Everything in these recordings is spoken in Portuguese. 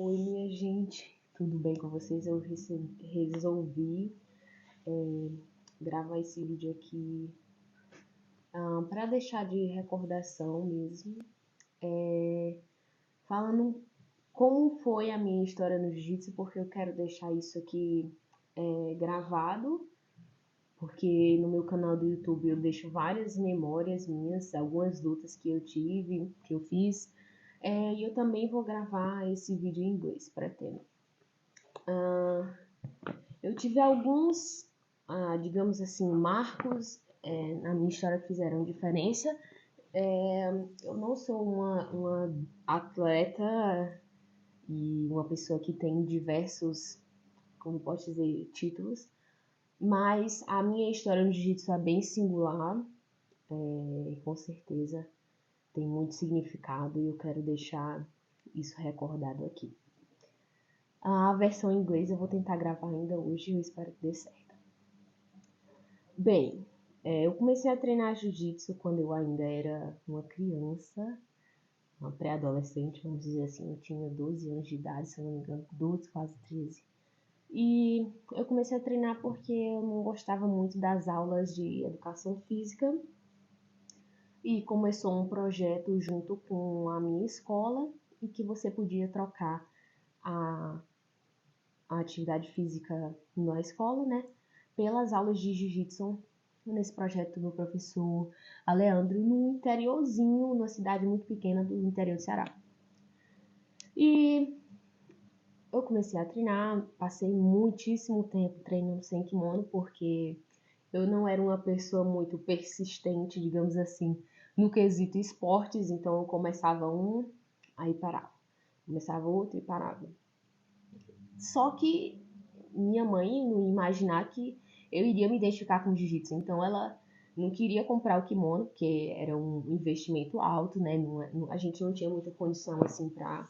Oi, minha gente, tudo bem com vocês? Eu resolvi gravar esse vídeo aqui para deixar de recordação mesmo, falando como foi a minha história no jiu-jitsu, porque eu quero deixar isso aqui gravado, porque no meu canal do YouTube eu deixo várias memórias minhas, algumas lutas que eu tive, que eu fiz, e eu também vou gravar esse vídeo em inglês, pretendo. Eu tive alguns, digamos assim, marcos na minha história que fizeram diferença. Eu não sou uma atleta e uma pessoa que tem diversos, como posso dizer, títulos, mas a minha história no jiu-jitsu é bem singular, com certeza tem muito significado e eu quero deixar isso recordado aqui. A versão em inglês eu vou tentar gravar ainda hoje e eu espero que dê certo. Bem, eu comecei a treinar jiu-jitsu quando eu ainda era uma criança, uma pré-adolescente, vamos dizer assim. Eu tinha 12 anos de idade, se não me engano, 12, quase 13. E eu comecei a treinar porque eu não gostava muito das aulas de educação física. E começou um projeto junto com a minha escola e que você podia trocar a atividade física na escola, né, pelas aulas de jiu-jitsu nesse projeto do professor Aleandro, no interiorzinho, numa cidade muito pequena do interior do Ceará. E eu comecei a treinar, passei muitíssimo tempo treinando sem kimono, porque eu não era uma pessoa muito persistente, digamos assim, no quesito esportes, então eu começava um, aí parava. Começava outro e parava. Só que minha mãe não ia imaginar que eu iria me identificar com jiu-jitsu. Então ela não queria comprar o kimono, porque era um investimento alto, né? A gente não tinha muita condição assim para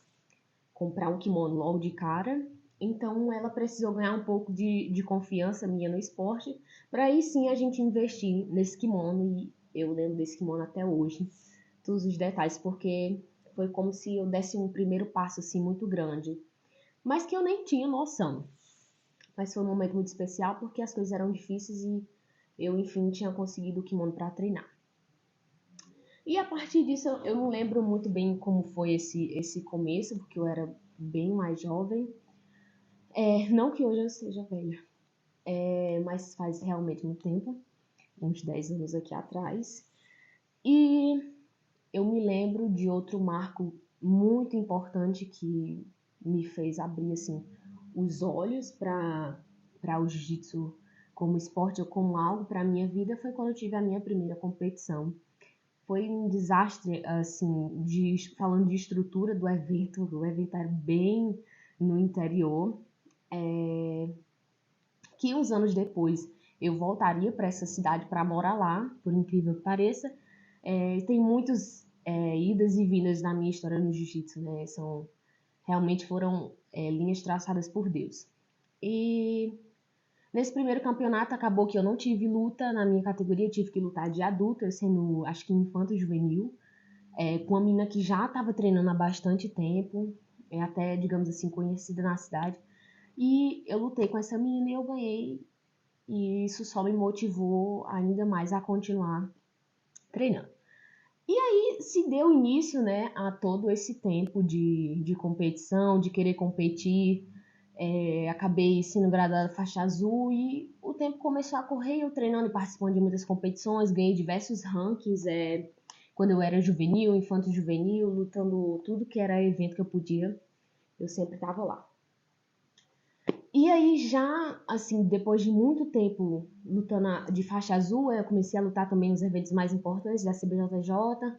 comprar um kimono logo de cara. Então ela precisou ganhar um pouco de confiança minha no esporte, para aí sim a gente investir nesse kimono. E eu lembro desse kimono até hoje, todos os detalhes, porque foi como se eu desse um primeiro passo assim muito grande, mas que eu nem tinha noção. Mas foi um momento muito especial porque as coisas eram difíceis e eu, enfim, tinha conseguido o kimono para treinar. E a partir disso, eu não lembro muito bem como foi esse começo, porque eu era bem mais jovem. Não que hoje eu seja velha, mas faz realmente muito tempo, uns 10 anos aqui atrás. E eu me lembro de outro marco muito importante que me fez abrir assim os olhos para o jiu-jitsu como esporte ou como algo para minha vida, foi quando eu tive a minha primeira competição. Foi um desastre, assim, falando de estrutura do evento. O evento era bem no interior, que uns anos depois eu voltaria para essa cidade para morar lá, por incrível que pareça. Tem muitas idas e vindas na minha história no jiu-jitsu, né? Realmente foram linhas traçadas por Deus. E nesse primeiro campeonato acabou que eu não tive luta na minha categoria, eu tive que lutar de adulta, eu sendo, acho que infanto juvenil, com uma menina que já estava treinando há bastante tempo, até, digamos assim, conhecida na cidade. E eu lutei com essa menina e eu ganhei, e isso só me motivou ainda mais a continuar treinando. E aí se deu início, né, a todo esse tempo de competição, de querer competir. Acabei sendo graduada faixa azul e o tempo começou a correr, eu treinando e participando de muitas competições, ganhei diversos rankings, quando eu era juvenil, infanto juvenil, lutando tudo que era evento que eu podia, eu sempre estava lá. E aí já, assim, depois de muito tempo lutando de faixa azul, eu comecei a lutar também nos eventos mais importantes da CBJJ.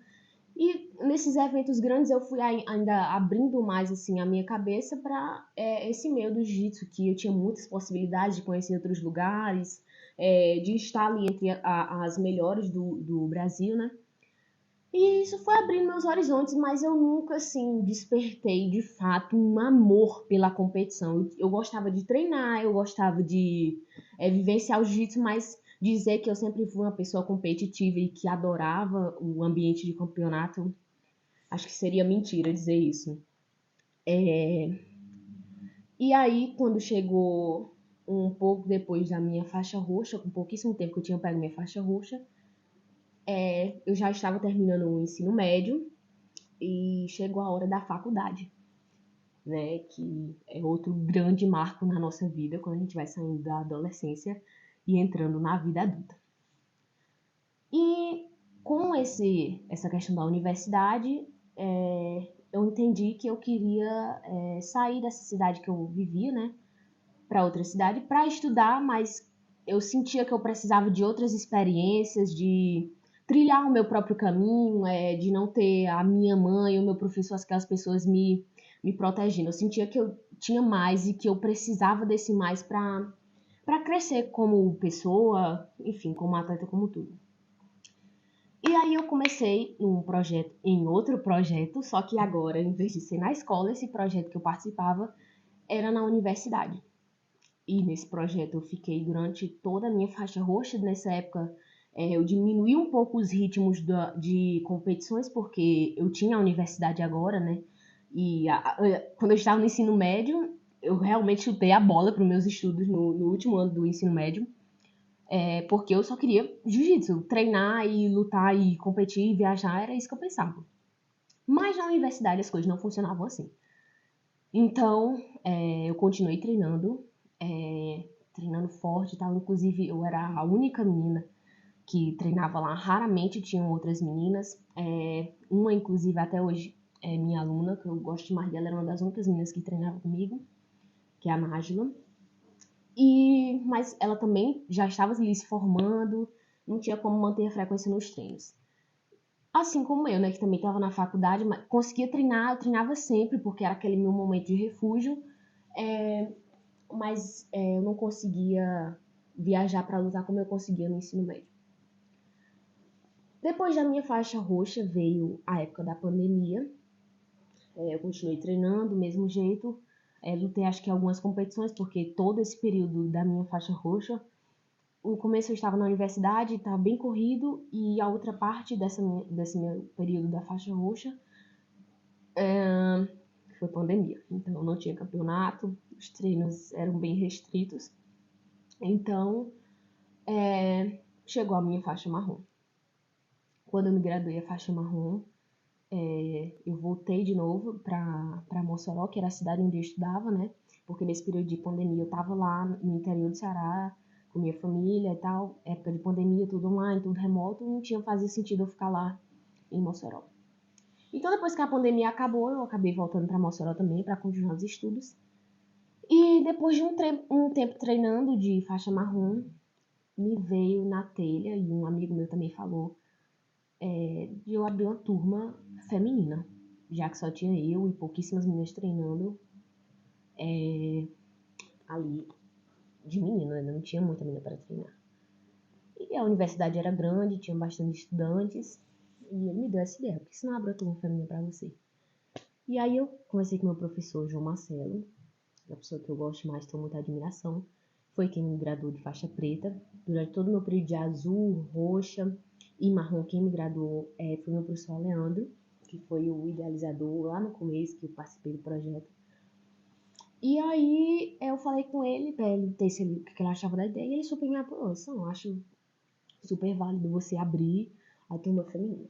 E nesses eventos grandes eu fui ainda abrindo mais assim a minha cabeça para esse meio do jiu-jitsu, que eu tinha muitas possibilidades de conhecer outros lugares, de estar ali entre as melhores do Brasil, né? E isso foi abrindo meus horizontes, mas eu nunca, assim, despertei de fato um amor pela competição. Eu gostava de treinar, eu gostava de vivenciar o jiu-jitsu, mas dizer que eu sempre fui uma pessoa competitiva e que adorava o ambiente de campeonato, acho que seria mentira dizer isso. E aí, quando chegou um pouco depois da minha faixa roxa, com pouquíssimo tempo que eu tinha pego minha faixa roxa, eu já estava terminando o ensino médio e chegou a hora da faculdade, né? Que é outro grande marco na nossa vida quando a gente vai saindo da adolescência e entrando na vida adulta. E com essa questão da universidade, eu entendi que eu queria sair dessa cidade que eu vivia, né, para outra cidade para estudar, mas eu sentia que eu precisava de outras experiências, de trilhar o meu próprio caminho, de não ter a minha mãe, o meu professor, aquelas pessoas me protegendo. Eu sentia que eu tinha mais e que eu precisava desse mais para crescer como pessoa, enfim, como atleta, como tudo. E aí eu comecei em outro projeto, só que agora, em vez de ser na escola, esse projeto que eu participava era na universidade. E nesse projeto eu fiquei durante toda a minha faixa roxa. Nessa época eu diminuí um pouco os ritmos de competições, porque eu tinha a universidade agora, né? E quando eu estava no ensino médio, eu realmente chutei a bola para os meus estudos no último ano do ensino médio. Porque eu só queria jiu-jitsu, treinar e lutar e competir e viajar, era isso que eu pensava. Mas na universidade as coisas não funcionavam assim. Então, eu continuei treinando, treinando forte e tal. Inclusive, eu era a única menina que treinava lá. Raramente tinham outras meninas. Uma, inclusive, até hoje é minha aluna, que eu gosto demais dela, era uma das únicas meninas que treinava comigo, que é a Nájila. Mas ela também já estava ali se formando, não tinha como manter a frequência nos treinos. Assim como eu, né, que também estava na faculdade, mas conseguia treinar, eu treinava sempre, porque era aquele meu momento de refúgio, mas eu não conseguia viajar para lutar como eu conseguia no ensino médio. Depois da minha faixa roxa veio a época da pandemia, eu continuei treinando do mesmo jeito, lutei acho que algumas competições, porque todo esse período da minha faixa roxa, no começo eu estava na universidade, estava bem corrido, e a outra parte desse meu período da faixa roxa foi pandemia. Então não tinha campeonato, os treinos eram bem restritos. Então chegou a minha faixa marrom. Quando eu me graduei a faixa marrom, eu voltei de novo para Mossoró, que era a cidade onde eu estudava, né? Porque nesse período de pandemia eu estava lá no interior do Ceará, com minha família e tal, época de pandemia, tudo online, tudo remoto, não fazia sentido eu ficar lá em Mossoró. Então, depois que a pandemia acabou, eu acabei voltando para Mossoró também, para continuar os estudos. E depois de um tempo treinando de faixa marrom, me veio na telha, e um amigo meu também falou, de eu abrir uma turma feminina, já que só tinha eu e pouquíssimas meninas treinando ali de menina, né? Não tinha muita menina para treinar. E a universidade era grande, tinha bastante estudantes, e ele me deu essa ideia, porque se não abre a turma feminina para você? E aí eu conversei com meu professor, João Marcelo, uma pessoa que eu gosto mais, tenho muita admiração, foi quem me graduou de faixa preta. Durante todo o meu período de azul, roxa e marrom, quem me graduou foi meu professor Leandro, que foi o idealizador lá no começo, que eu participei do projeto. E aí eu falei com ele, pra ele ter o que ele achava da ideia, e ele super me apoiou. Eu acho super válido você abrir a turma feminina.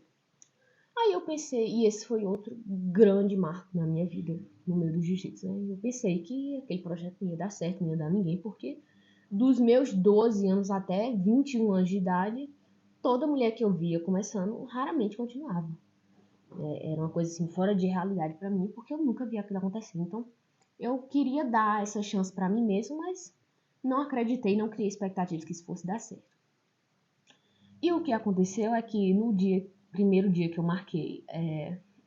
Aí eu pensei, e esse foi outro grande marco na minha vida, no meio do jiu-jitsu, né? Eu pensei que aquele projeto não ia dar certo, não ia dar a ninguém, porque dos meus 12 anos até 21 anos de idade, toda mulher que eu via começando raramente continuava. Era uma coisa assim, fora de realidade pra mim, porque eu nunca via aquilo acontecer. Então, eu queria dar essa chance pra mim mesmo, mas não acreditei, não criei expectativas que isso fosse dar certo. E o que aconteceu é que no primeiro dia que eu marquei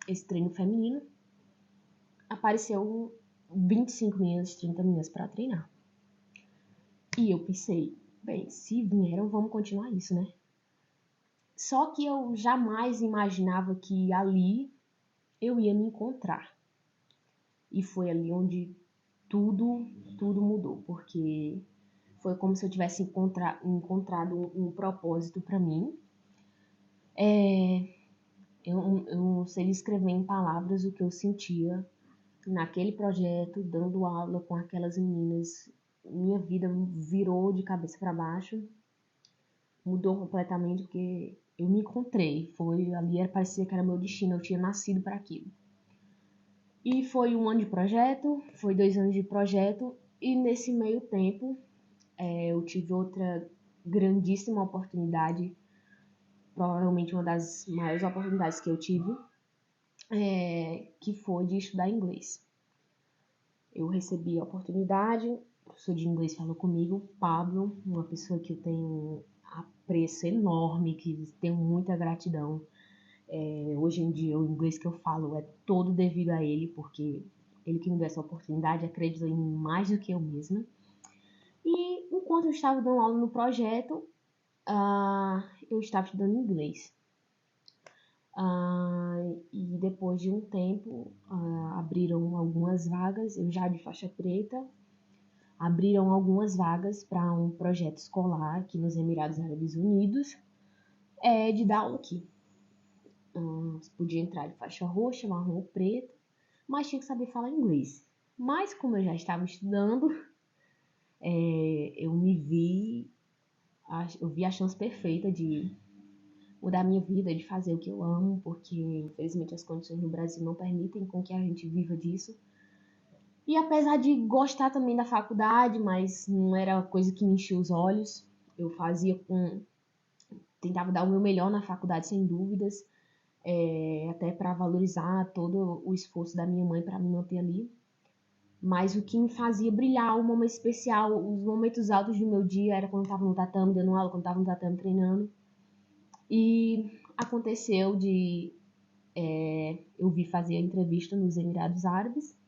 esse treino feminino, apareceu 25 meninas, 30 meninas para treinar. E eu pensei, bem, se vieram, vamos continuar isso, né? Só que eu jamais imaginava que ali eu ia me encontrar. E foi ali onde tudo mudou, porque foi como se eu tivesse encontrado um propósito para mim. Eu não sei descrever em palavras o que eu sentia naquele projeto, dando aula com aquelas meninas, minha vida virou de cabeça para baixo, mudou completamente porque eu me encontrei. Foi ali, parecia que era meu destino, eu tinha nascido para aquilo. E foi 1 ano de projeto, foi 2 anos de projeto, e nesse meio tempo eu tive outra grandíssima oportunidade, provavelmente uma das maiores oportunidades que eu tive, que foi de estudar inglês. Eu recebi a oportunidade, o professor de inglês falou comigo, Pablo, uma pessoa que eu tenho apreço enorme, que tenho muita gratidão. Hoje em dia, o inglês que eu falo é todo devido a ele, porque ele que me deu essa oportunidade, acreditou em mim mais do que eu mesma. E enquanto eu estava dando aula no projeto, eu estava estudando inglês. E depois de um tempo, abriram algumas vagas, eu já de faixa preta, abriram algumas vagas para um projeto escolar aqui nos Emirados Árabes Unidos, de dar aula aqui. Você podia entrar de faixa roxa, marrom ou preta, mas tinha que saber falar inglês. Mas como eu já estava estudando, eu vi a chance perfeita de mudar minha vida, de fazer o que eu amo, porque infelizmente as condições no Brasil não permitem com que a gente viva disso. E apesar de gostar também da faculdade, mas não era coisa que me enchia os olhos, eu tentava dar o meu melhor na faculdade sem dúvidas, até para valorizar todo o esforço da minha mãe para me manter ali. Mas o que me fazia brilhar, o momento especial, os momentos altos do meu dia era quando eu estava no tatame dando aula, quando eu estava no tatame treinando. E aconteceu de eu vir fazer a entrevista nos Emirados Árabes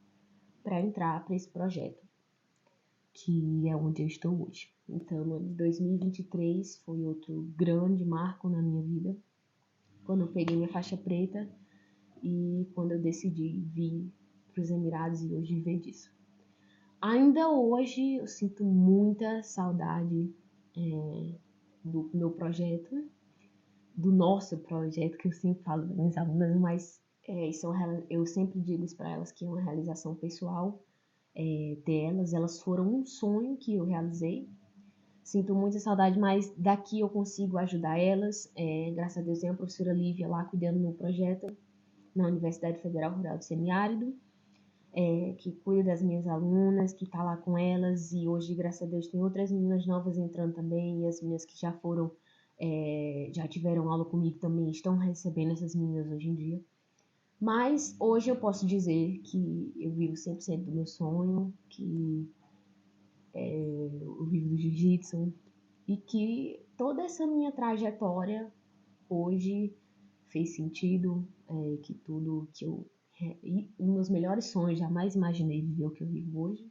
para entrar para esse projeto, que é onde eu estou hoje. Então, no ano de 2023 foi outro grande marco na minha vida, quando eu peguei minha faixa preta e quando eu decidi vir para os Emirados e hoje viver disso. Ainda hoje eu sinto muita saudade do meu projeto, do nosso projeto, que eu sempre falo das minhas alunas, mas eu sempre digo isso para elas, que é uma realização pessoal delas. Elas foram um sonho que eu realizei. Sinto muita saudade, mas daqui eu consigo ajudar elas. Graças a Deus tem a professora Lívia lá cuidando do meu projeto na Universidade Federal Rural do Semiárido, que cuida das minhas alunas, que está lá com elas, e hoje, graças a Deus, tem outras meninas novas entrando também, e as meninas que já foram, já tiveram aula comigo também estão recebendo essas meninas hoje em dia. Mas hoje eu posso dizer que eu vivo 100% do meu sonho, que eu vivo do jiu-jitsu, e que toda essa minha trajetória hoje fez sentido, que tudo que eu... E os meus melhores sonhos, jamais imaginei viver o que eu vivo hoje.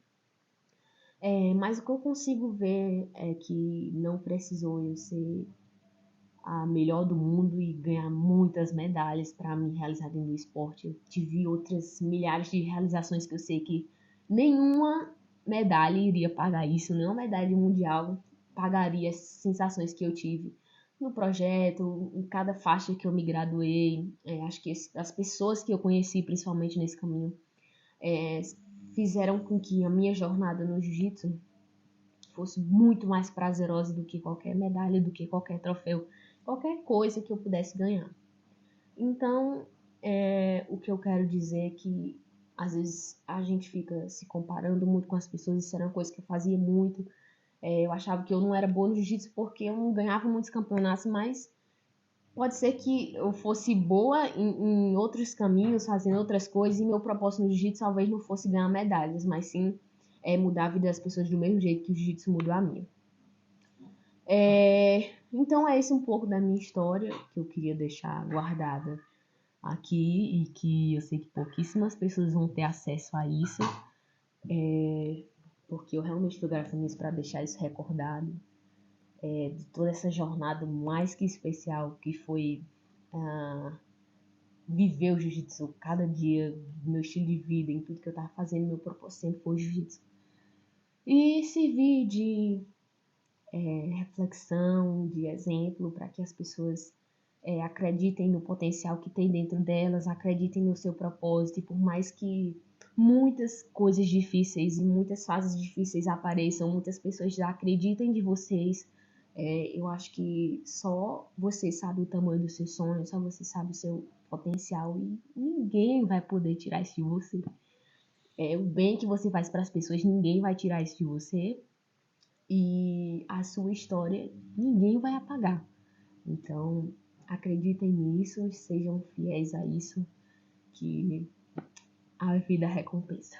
Mas o que eu consigo ver é que não precisou eu ser a melhor do mundo e ganhar muitas medalhas para me realizar dentro do esporte. Eu tive outras milhares de realizações que eu sei que nenhuma medalha iria pagar isso, nenhuma medalha mundial pagaria as sensações que eu tive no projeto, em cada faixa que eu me graduei. Acho que as pessoas que eu conheci, principalmente nesse caminho, fizeram com que a minha jornada no jiu-jitsu fosse muito mais prazerosa do que qualquer medalha, do que qualquer troféu, qualquer coisa que eu pudesse ganhar. Então, o que eu quero dizer é que às vezes a gente fica se comparando muito com as pessoas. Isso era uma coisa que eu fazia muito. Eu achava que eu não era boa no jiu-jitsu porque eu não ganhava muitos campeonatos, mas pode ser que eu fosse boa em outros caminhos, fazendo outras coisas, e meu propósito no jiu-jitsu talvez não fosse ganhar medalhas, mas sim mudar a vida das pessoas do mesmo jeito que o jiu-jitsu mudou a minha. Então é esse um pouco da minha história que eu queria deixar guardada aqui, e que eu sei que pouquíssimas pessoas vão ter acesso a isso, porque eu realmente estou gravando isso para deixar isso recordado, de toda essa jornada mais que especial que foi viver o jiu-jitsu cada dia, meu estilo de vida, em tudo que eu estava fazendo. Meu propósito sempre foi o jiu-jitsu. E servir de reflexão, de exemplo, para que as pessoas acreditem no potencial que tem dentro delas, acreditem no seu propósito, e por mais que muitas coisas difíceis e muitas fases difíceis apareçam, muitas pessoas já acreditem de vocês. Eu acho que só você sabe o tamanho do seu sonho, só você sabe o seu potencial e ninguém vai poder tirar isso de você. O bem que você faz para as pessoas, ninguém vai tirar isso de você. E a sua história, ninguém vai apagar. Então, acreditem nisso, sejam fiéis a isso, que a vida recompensa.